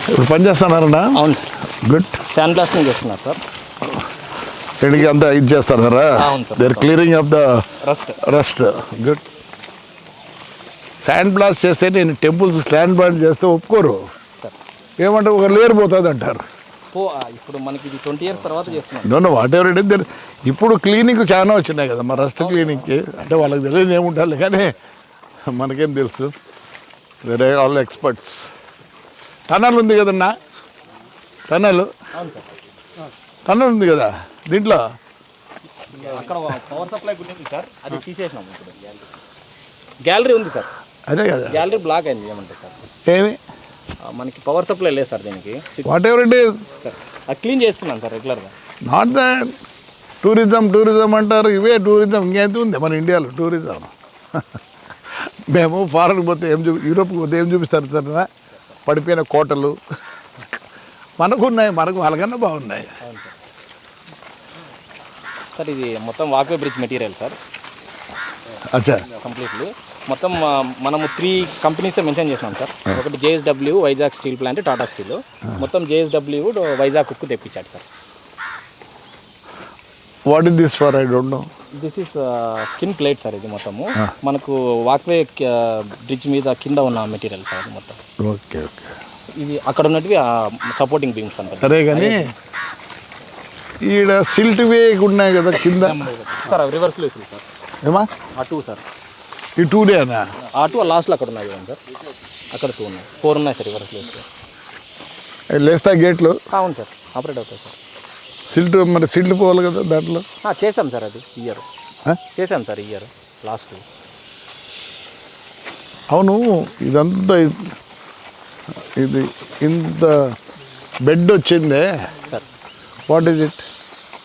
ఇప్పుడు పని చేస్తున్నారన్నా? అవును సార్. గుడ్. శాండ్ బ్లాస్టింగ్ చేస్తున్నారు సార్. ఇంటికి అంతా ఇది చేస్తున్నారా? అవును sir. They are clearing of the rust. Good. Sand blast చేస్తే నేను టెంపుల్స్ శాండ్ బ్లాస్ట్ చేస్తే ఒప్పుకోరు. ఏమంటే ఒక లేయర్ పోతుంది అంటారు. ఇప్పుడు మనకి ఇది 20 years తర్వాత చేస్తున్నాం. Know what ever it is. ఇప్పుడు క్లీనింగ్ చాలా వచ్చినాయి కదా మా రస్ట్ క్లీనింగ్కి. అంటే వాళ్ళకి తెలియదు ఏముంటారు కానీ మనకేం తెలుసు. వేరే ఆల్ ఎక్స్పర్ట్స్. టనల్ ఉంది కదన్నా, టనల్ ఉంది కదా దీంట్లో. అక్కడ పవర్ సప్లై గురించి సార్ అది తీసేసినాం. ఇప్పుడు గ్యాలరీ ఉంది సార్. అదే కదా, గ్యాలరీ బ్లాక్ అయింది. ఏమంటారు సార్, ఏమి మనకి పవర్ సప్లై లేదు సార్ దీనికి. What ever it is sir అది క్లీన్ చేస్తున్నాను సార్ రెగ్యులర్గా. నాట్ దట్ టూరిజం అంటారు. ఇవే టూరిజం. ఇంకెంత ఉంది మన ఇండియాలో టూరిజం? మేము ఫారెన్ పోతే యూరోప్కి పోతే ఏం చూపిస్తారు సార్? పడిపోయిన కోటలు మనకున్నాయి, మనకు వాళ్ళకన్నా బాగున్నాయి. సార్ ఇది మొత్తం వాక్వే బ్రిడ్జ్ మెటీరియల్ సార్. అచ్చా. కంప్లీట్లీ మొత్తం మనము 3 కంపెనీసే మెన్షన్ చేసినాం సార్. ఒకటి JSW Vizag steel plant, Tata steel. మొత్తం JSW వైజాగ్ ఉక్కు తెప్పించాడు sir. What is this for? I don't know. This is skin plate sir. ఇది మొత్తము మనకు వాక్వే బ్రిడ్జ్ మీద కింద ఉన్న మెటీరియల్ సార్ అది మొత్తం. Okay okay. ఇది అక్కడ ఉన్నటివి సపోర్టింగ్ బీమ్స్ అంటారు. సరే కానీ ఈడ సిల్ట్ వే ఉన్నాయి కదా కింద సార్. అవి రివర్స్ లేసు సార్. ఏమా? అటు సార్. ఈ 2Dనా? అటు లాస్ట్లో అక్కడ ఉన్నాయి సార్. అక్కడ 2 ఉన్నాయి, 4 ఉన్నాయి సార్ రివర్స్ లేసు. లేస్తా గేట్లు? అవును సార్, ఆపరేట్ అవుతాయి సార్. సిల్ట్ మరి సిల్ట్ పోవాలి కదా దాంట్లో. చేసాం సార్. అది ఇయర్ చేసాం సార్. Year last. అవును. ఇదంతా ఇది ఇంత బెడ్ వచ్చిందే సార్. What is it?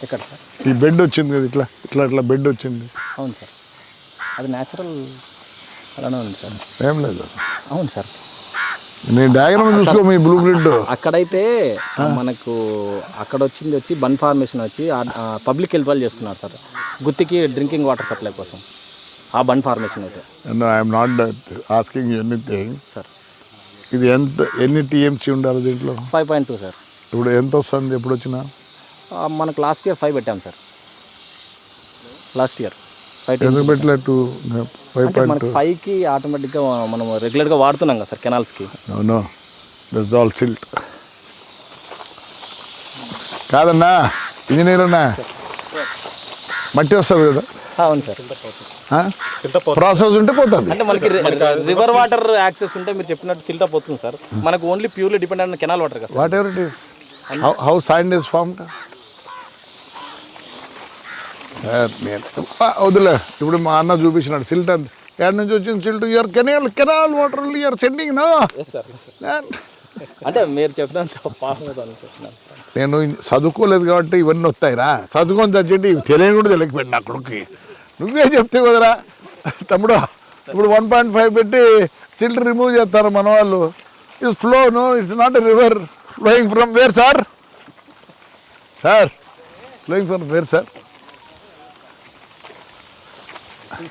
ఎక్కడ సార్? ఈ బెడ్ వచ్చింది కదా, ఇట్లా ఇట్లా ఇట్లా బెడ్ వచ్చింది. అవును సార్, అది న్యాచురల్ అలానే ఉంది సార్. ఏం లేదు. అవును సార్. నేను డయాగ్రామ్ చూసుకో మీ బ్లూ ప్రింట్. అక్కడైతే మనకు అక్కడ వచ్చి బన్ ఫార్మేషన్ వచ్చి పబ్లిక్ హెల్త్ వాళ్ళు చేస్తున్నారు సార్. గుత్తికి డ్రింకింగ్ వాటర్ సప్లై కోసం ఆ బన్ ఫార్మేషన్ అయితే. I'm not asking anything sir. ఇది ఎన్ని TMC ఉండాలి దీంట్లో? 5.2 సార్. ఇప్పుడు ఎంత వస్తుంది ఎప్పుడు వచ్చినా? మనకు లాస్ట్ ఇయర్ 5 పెట్టాం సార్. Last year 5. ఎందుకు పెట్టలేదు? 5కి ఆటోమేటిక్గా మనం రెగ్యులర్గా వాడుతున్నాం కదా సార్ కెనాల్స్కి. అవును, దట్స్ ఆల్ సిల్ట్. కాదన్నా ఇంజనీర్ అన్నా, మట్టి వస్తుంది కదా. అవును సార్. ప్రాసెస్ ఉంటే పోతుంది. అంటే మనకి రివర్ వాటర్ యాక్సెస్ ఉంటే మీరు చెప్పినట్టు సిల్ట్ అప్ అవుతుంది సార్. మనకు only purely dependent on canal water కదా. Whatever it is. How sand is formed sir. నేను వదిలే. ఇప్పుడు మా అన్న చూపించినాడు సిల్ట్ అంత ఎక్కడి నుంచి వచ్చింది silt. You are canal water you are sending no. అంటే మీరు చెప్పినంత నేను చదువుకోలేదు కాబట్టి ఇవన్నీ వస్తాయిరా. చదువుకొని చచ్చేటి ఇవి తెలియని కూడా తెలియకపోయింది నా కొడుకుకి. నువ్వే చెప్తే కదరా తమ్ముడు. ఇప్పుడు 1.5 పెట్టి సిల్ట్ రిమూవ్ చేస్తారు మన వాళ్ళు. It's flow, no it's not a river. Flowing from where sir? Sir flowing from where sir?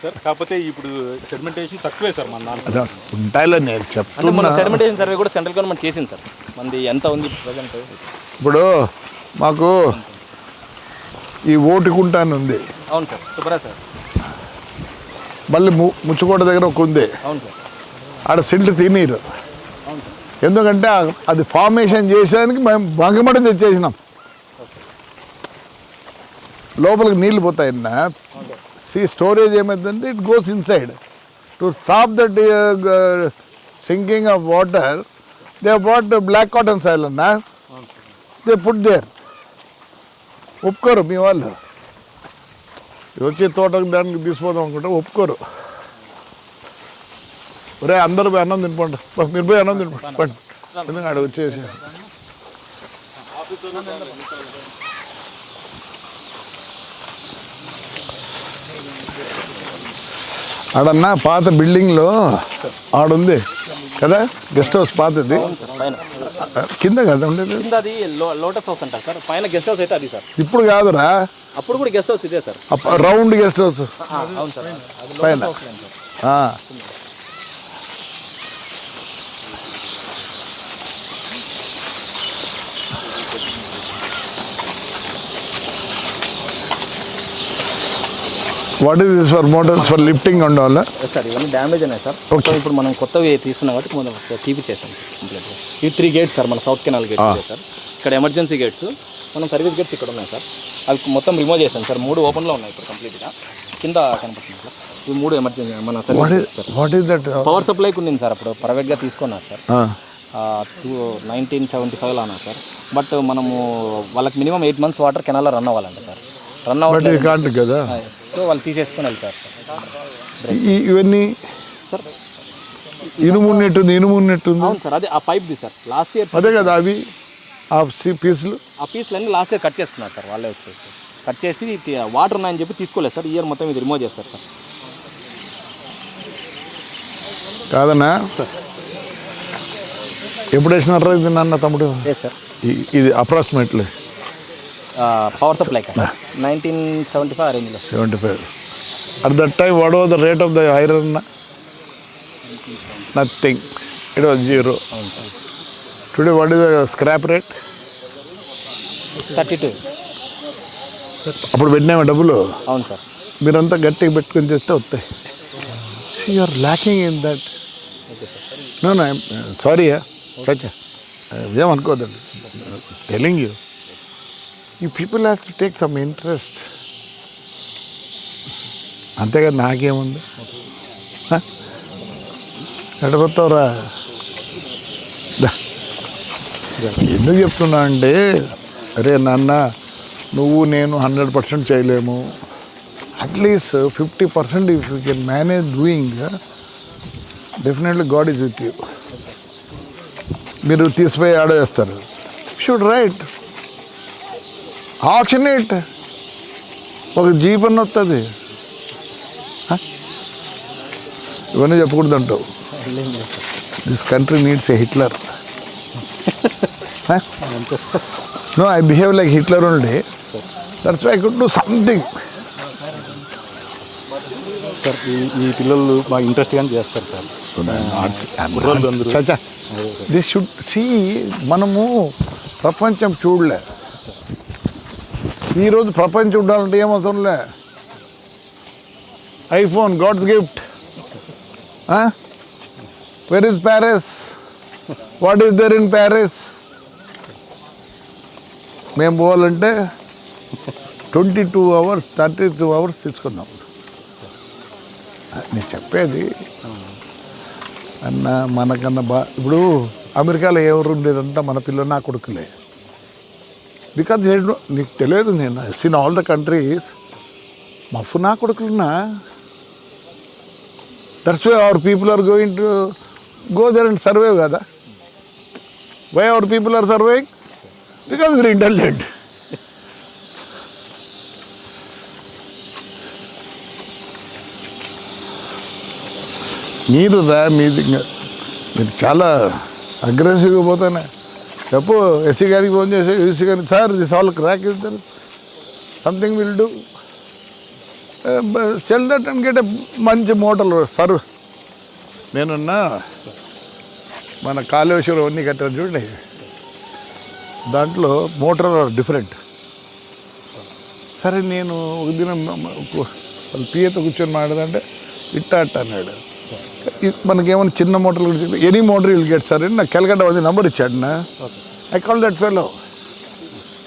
Sir కాకపోతే ఇప్పుడు సెడిమెంటేషన్ తక్కువే సార్ మన దాంట్లో. ఉంటాయిలే నేను చెప్తాను. మన సెడిమెంటేషన్ సర్వే కూడా సెంట్రల్ గవర్నమెంట్ చేసింది సార్. మనది ఎంత ఉంది ప్రజెంట్? ఇప్పుడు మాకు ఈ ఓటుకుంట అని ఉంది. అవును సార్. సుబ్రా సార్. మళ్ళీ ముచ్చుకోట దగ్గర ఒక ఉంది. అవును సార్. ఆడ సిల్ట్ తినీరు. అవును సార్. ఎందుకంటే అది ఫార్మేషన్ చేసేదానికి మేము బంగమటం తెచ్చేసినాం. లోపలికి నీళ్ళు పోతాయన్నా. స్టోరేజ్ ఏమైందంటే it goes inside. To stop that sinking of water they put black cotton soil అన్నా. They put there. ఒప్పుకోరు మీ వాళ్ళు. వచ్చి తోటకు దానికి తీసిపోదాం అనుకుంటే ఒప్పుకోరు. ఒరే అందరూ పోయి అన్నం తినిపోండి. మీరు పోయి అన్నం తినిపోండి. ఎందుకంటే ఆడ వచ్చేసి ఆడన్నా పాత బిల్డింగ్లో ఆడుంది కదా గెస్ట్ హౌస్ పాతది. కింద కదా ఉండేది. అది లోటస్ హౌస్ అంటారు సార్. పైన గెస్ట్ హౌస్ అయితే అది సార్. ఇప్పుడు కాదురా, అప్పుడు కూడా గెస్ట్ హౌస్ ఇదే సార్. రౌండ్ గెస్ట్ హౌస్ అవును సార్. పైన. What is this for Motors for lifting and all? Sir ఇవన్నీ డ్యామేజ్ ఉన్నాయి సార్. సో ఇప్పుడు మనం కొత్తవి తీసుకున్నాం కాబట్టి మనం తీపిచ్చేసాం కంప్లీట్గా. ఇవి 3 గేట్స్ సార్, మన సౌత్ కెనాల్ గేట్స్ సార్. ఇక్కడ ఎమర్జెన్సీ గేట్స్, మనం సర్వీస్ గేట్స్ ఇక్కడ ఉన్నాయి సార్. అవి మొత్తం రిమూవ్ చేసాం సార్. 3 ఓపెన్లో ఉన్నాయి ఇప్పుడు కంప్లీట్గా. కింద కనపడుతుంది సార్. ఇవి 3 ఎమర్జెన్సీ మన service sir. What is that? Power సప్లైకి ఉంది సార్, అప్పుడు ప్రైవేట్గా తీసుకున్నారు సార్. 1975లో అన్నారు సార్. బట్ మనము వాళ్ళకి మినిమం 8 months వాటర్ కెనాల్లో రన్ అవ్వాలంట సార్. రన్ అవ్వాలి కదా, సో వాళ్ళు తీసేసుకొని వెళ్తారు సార్. ఇవన్నీ సార్ ఇనుము ఉన్నట్టుంది. అవును సార్, అదే ఆ పైప్ది సార్. లాస్ట్ ఇయర్ అదే కదా అవి ఆ పీసులు. ఆ పీసులన్నీ లాస్ట్ ఇయర్ కట్ చేసుకున్నారు సార్. వాళ్ళే వచ్చేసి కట్ చేసి వాటర్ ఉన్నాయని చెప్పి తీసుకోలేదు సార్. ఇయర్ మొత్తం ఇది రిమూవ్ చేస్తారు సార్. కాదన్నా, ఎప్పుడు వేసినారా ఇది నాన్న తమ్ముడు? Yes sir. ఇది అప్రాక్సిమేట్లీ పవర్ సప్లై కదా 1975 రేంజ్లో. 75. At that time, what was the rate of the iron? Nothing. It was 0. Today, what is the scrap rate? 32. అప్పుడు పెట్టినామా డబ్బులు? అవును సార్. మీరంతా గట్టిగా పెట్టుకొని చేస్తే వస్తాయి. You are lacking in that. No no sorry చచ్చా, ఏమనుకోదండి. టెలింగ్ యూ, ఈ people have to take some interest. అంతేగా, నాకేముంది? ఎడగొస్తావురా? ఎందుకు చెప్తున్నా అంటే, అరే నాన్న, నువ్వు నేను 100% చేయలేము. At least 50% if you can manage doing, definitely God is with you. మీరు తీసిపోయి ఆడేస్తారు. షుడ్ రైట్ ఆప్షనేట్, ఒక జీవన్ వస్తుంది. ఇవన్నీ చెప్పకూడదు అంటావు. This country needs a Hitler. No, I behave like Hitler only. That's why I could do something. Sir ఈ పిల్లలు బాగా ఇంట్రెస్ట్గానే చేస్తారు సార్. చచ్చా, దిస్ షుడ్ సీ. మనము ప్రపంచం చూడలే. ఈరోజు ప్రపంచం ఉండాలంటే ఏమవుతుందిలే. IPhone God's gift. Where is Paris? What is there in Paris? మేము పోవాలంటే 22 hours 32 hours తీసుకుందాం. నేను చెప్పేది అన్న, మనకన్నా ఇప్పుడు అమెరికాలో ఎవరు ఉండేదంతా మన పిల్లలు, నా కొడుకులే. బికాజ్ నీకు తెలియదు, నేను సీన్ ఆల్ ద కంట్రీస్ మఫ్ నా కొడుకులున్నా. That's why our people are going to go there and survive కదా. Why our people are surviving? Because we are intelligent. మీరు మీరు చాలా అగ్రెసివ్గా పోతానే. చెప్పు ఎస్సీ గారికి ఫోన్ చేసి, యూసీ గారికి, sir this all crack is there, something will do, sell that and get a మంచి మోటార్లు సర్వ్. నేనున్నా మన కాళేశ్వరం అన్నీ కట్టారు చూడండి, దాంట్లో మోటార్ డిఫరెంట్. సరే, నేను ఒక దినం వాళ్ళ పిఏతో కూర్చొని మాట్లాడంటే ఇట్ట అట్ట అన్నాడు. మనకేమైనా చిన్న మోటార్లు any motor will get sir అని నాకు కెలగడ్డ వచ్చి నెంబర్ ఇచ్చాడు నా. I call that fellow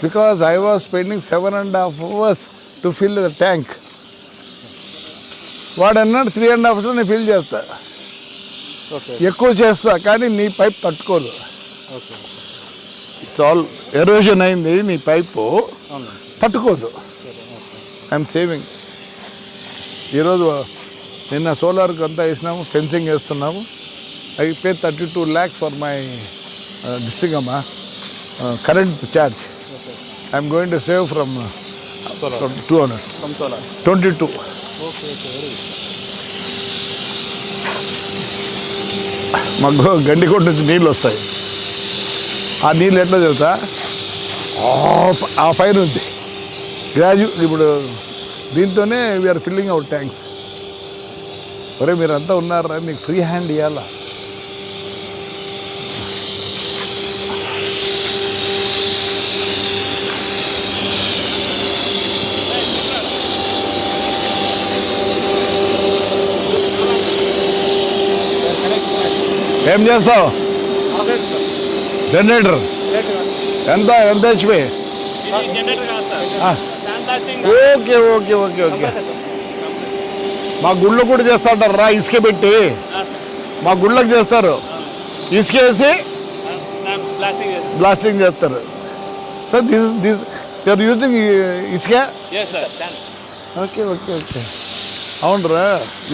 because I was spending 7.5 hours to fill the tank. వాడు అన్నాడు 3.5 hours నేను ఫిల్ చేస్తా, ఎక్కువ చేస్తా, కానీ నీ పైప్ తట్టుకోదు. ఇట్స్ ఆల్ ఎరోషన్ అయింది, నీ పైపు తట్టుకోదు. I'm saving. ఈరోజు నిన్న సోలార్కి అంతా వేసినాము, ఫెన్సింగ్ వేస్తున్నాము. I pay 32 lakhs for my దిస్సింగ్ అమ్మా current charge. I'm going to save from 200 22. మాకు గండికోట నుంచి నీళ్ళు వస్తాయి. ఆ నీళ్ళు ఎట్లా చెబుతా, ఆ పైన ఉంది ఇప్పుడు దీంతోనే వీఆర్ ఫిల్లింగ్ అవర్ ట్యాంక్స్. ఒరే మీరంతా ఉన్నారా, మీకు ఫ్రీ హ్యాండ్ ఇవ్వాలా? ఏం చేస్తావు? జనరేటర్ ఎంత HP? Okay okay okay okay. మా గుళ్ళో కూడా చేస్తా ఉంటారు రా, ఇసుక పెట్టి మా గుళ్ళకి చేస్తారు, ఇసుక వేసి బ్లాస్టింగ్ చేస్తారు. సో దిస్ యూఆర్ యూజింగ్ ఇసుక? Okay okay okay. అవునరా,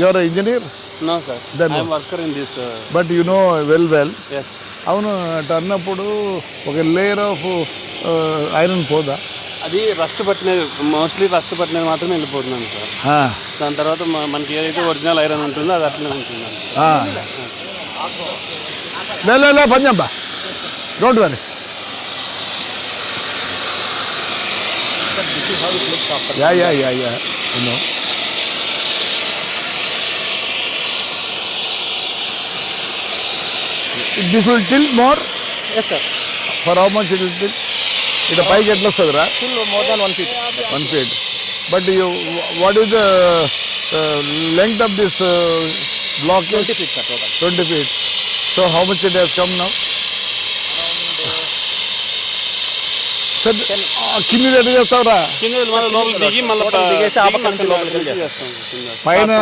you are engineer? No sir, Then I am worker in this. But you know well. Yes. అవును, అటు అన్నప్పుడు ఒక లేయర్ ఆఫ్ ఐరన్ పోదా? అది రస్ట్ పట్టినది, మోస్ట్లీ రస్ట్ పట్టినది మాత్రమే వెళ్ళిపోతున్నాను సార్. దాని తర్వాత మనకి ఏదైతే ఒరిజినల్ ఐరన్ ఉంటుందో అది అట్లనే ఉంటుంది. లే పని చెప్పా, don't worry. Yeah you know. This will tilt more? Yes sir. For how much it will tilt? It పైకి ఎట్లా వస్తుందిరా? Still more than 1 feet. 1 feet. But what is the length of this block? 20 feet sir total. 20 feet. So how much it has come now? Sir, కింద ఎట్లా చేస్తావురా? కింద మన లోపల దిగి మళ్ళీ దిగేసి ఆపక్క నుంచి లోపలికి చేస్తాం. పైన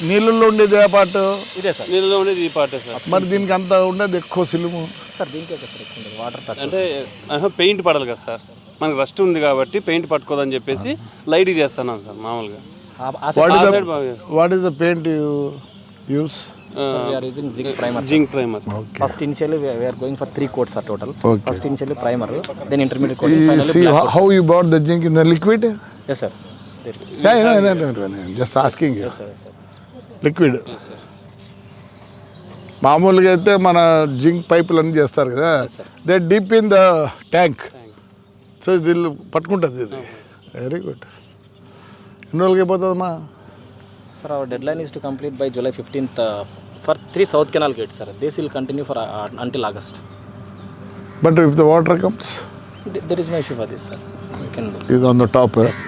నీళ్ళల్లో ఉండేది ఏ పాటు? ఇదే సార్. నీళ్ళలో ఉండేది ఈ పాటే సార్. మరి దీనికి అంత ఉండదు ఎక్కువ సిలుము? సార్ దీనికి ఎక్కువ వాటర్ అంటే పెయింట్ పడాలి కదా సార్, మనకి రస్ట్ ఉంది కాబట్టి పెయింట్ పట్టుకోదని చెప్పేసి లైట్ చేస్తున్నాం సార్ మామూలుగా. What is the paint you use? Zinc primer. First initially we are going for 3 coats are total. Okay. First initially primer, then intermediate coating, finally See black coat. how you bought the zinc in the liquid? Yes sir. Yeah, no. Just asking you. Yes sir. Yes sir. Liquid మామూలుగా అయితే మన zinc పైపులు అన్నీ చేస్తారు కదా, they deep in the tank. So ఇది పట్టుకుంటుంది ఇది. Very good. ఎన్ని రోజులకి అయిపోతుందమ్మా? Sir, our deadline is to complete by July 15th for 3 South Canal gates sir. This will continue for until August. But if the water comes? There is no issue for this sir. We can do. ఇది on the top Yes.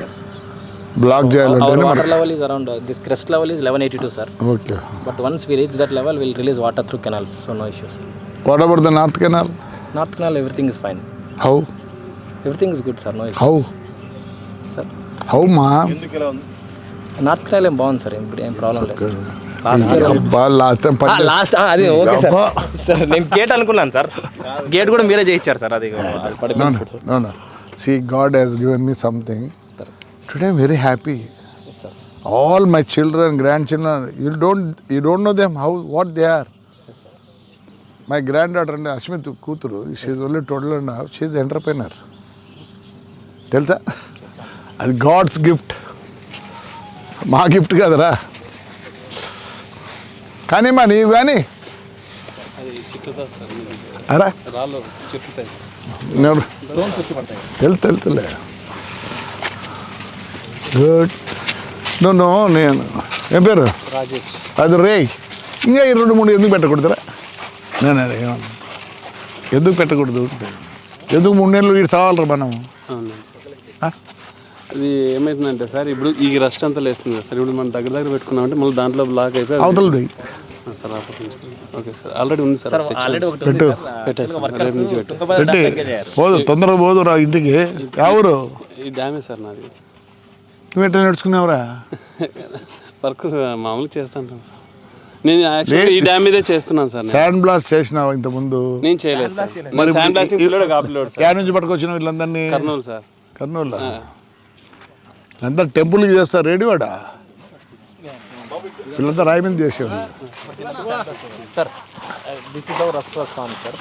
Block Our చేయాలంటే water level is around this crest level is 1182 sir. Okay. But once we reach that level, we'll release water through canals, so no issues. What about the north canal? North Canal, everything is fine. How? Everything is good sir, no issues. How? Sir, how మా? North Canal ఏం బాగుంది sir, ఏం problem లేదు sir. Last year అబ్బా last time last అది okay sir. అబ్బా. Sir నేను gate అనుకున్నాను సార్, గేట్ కూడా మీరే చేయించారు సార్. అది No. See, God has given me something. Today I'm very happy. sir. All my children, grandchildren, you don't know them what they are. My granddaughter and Ashmit Kuturu, she is only 12 and a half, she is an entrepreneur. తెలుసా? అది God's gift, మా gift కదరా. కానీ మా నీవు కానీ అది చిక్కుతుంది sir, అరా రాళ్ళు చిక్కుతాయి సార్. తెలుసులే. గుడ్. నో నేను ఏం పేరు? రాజేష్. అది రే ఇంకా 2-3 ఎందుకు పెట్టకూడదురా? నేను ఎందుకు పెట్టకూడదు? ఎందుకు 3 నెలలు వీడు చావాలరా మనం? అవునండి. అది ఏమవుతుందంటే సార్, ఇప్పుడు ఈ రస్ట్ అంతా లేస్తుంది కదా సార్, ఇప్పుడు మనం దగ్గర పెట్టుకున్నామంటే మళ్ళీ దాంట్లో బ్లాక్ అయిపోయి అవతల సార్ ఓకే సార్, ఆల్రెడీ ఉంది సార్. ఆల్రెడీ ఒకటి ఉంది పెట్టు. సార్. పెట్టేస్తాం. వర్కర్స్ పెట్టి తుంగభద్ర చేయారు. పోదు, తొందరగా పోదు రా ఇంటికి. ఎవరు ఈ డ్యామే సార్ నాది. నువ్వు ఎట్లా నేర్చుకున్నావురా? వర్క్ మామూలు చేస్తాను సార్. నేను యాక్చువల్లీ ఈ డ్యామ్ మీదే చేస్తున్నాను సార్. శాండ్ బ్లాస్ట్ చేసినావు ఇంతకుముందు? నేను చేయలేదు సార్. మరి శాండ్ బ్లాస్టింగ్ పిల్లడు కాపిలోడు సార్. క్యా నుంచి పట్టుకొచ్చినావు వీళ్ళందరినీ? కర్నూలు సార్. కర్నూలు వీళ్ళంతా టెంపుల్కి చేస్తారు రెడీవాడా? వీళ్ళంతా రాయి మీద చేసేవాళ్ళు. Sir this is our rough form sir.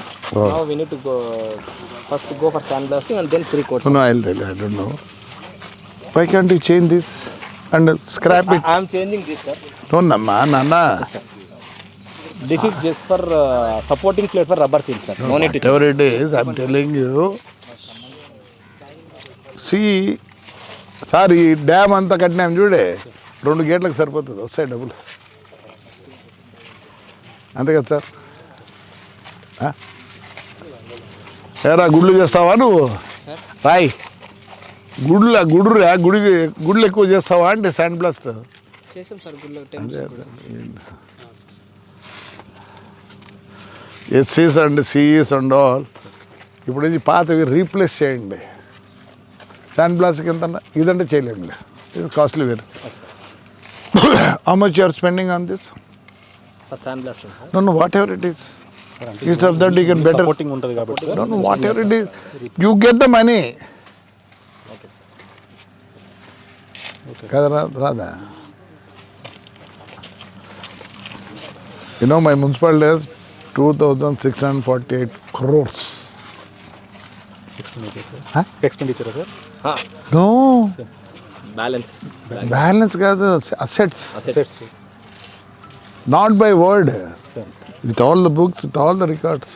Now we need to go first go for sand blasting and then 3 coats. No, I don't know. Why can't you change this and scrap it? I am changing this sir. No, Nana. This is just for supporting plate for rubber seal sir. No need to change. Whatever it is, I'm telling you. See, sir ఈ dam అంతా కట్టినాం చూడే, 2 గేట్లకు సరిపోతుంది, వస్తాయి డబ్బులు. అంతే కదా sir? ఏరా గుళ్ళు చేస్తావా నువ్వు? రాయ్ గుళ్ళు ఎక్కువ చేస్తావా అంటే శాండ్ బ్లాస్ట్ చేసాం సార్ గుళ్ళో. ఎస్సీస్ అండ్ సిఈస్ అండ్ ఆల్ ఇప్పుడు ఇది పాతవి రీప్లేస్ చేయండి. శాండ్ బ్లాస్ట్కి ఎంత ఇదంటే చేయలేములే, ఇది కాస్ట్లీ వేరు. How much you are spending on this? First sand blast sir. No, whatever it is. Instead of that, you can better. Supporting ఉంటుంది కాబట్టి sir. No, whatever it is, you get the money. Okay sir. Kada Radha. You know, my municipality has 2,648 crores. Expenditure sir. No, balance balance kaadu, assets. Assets. Not by word. With all the books, with all the records.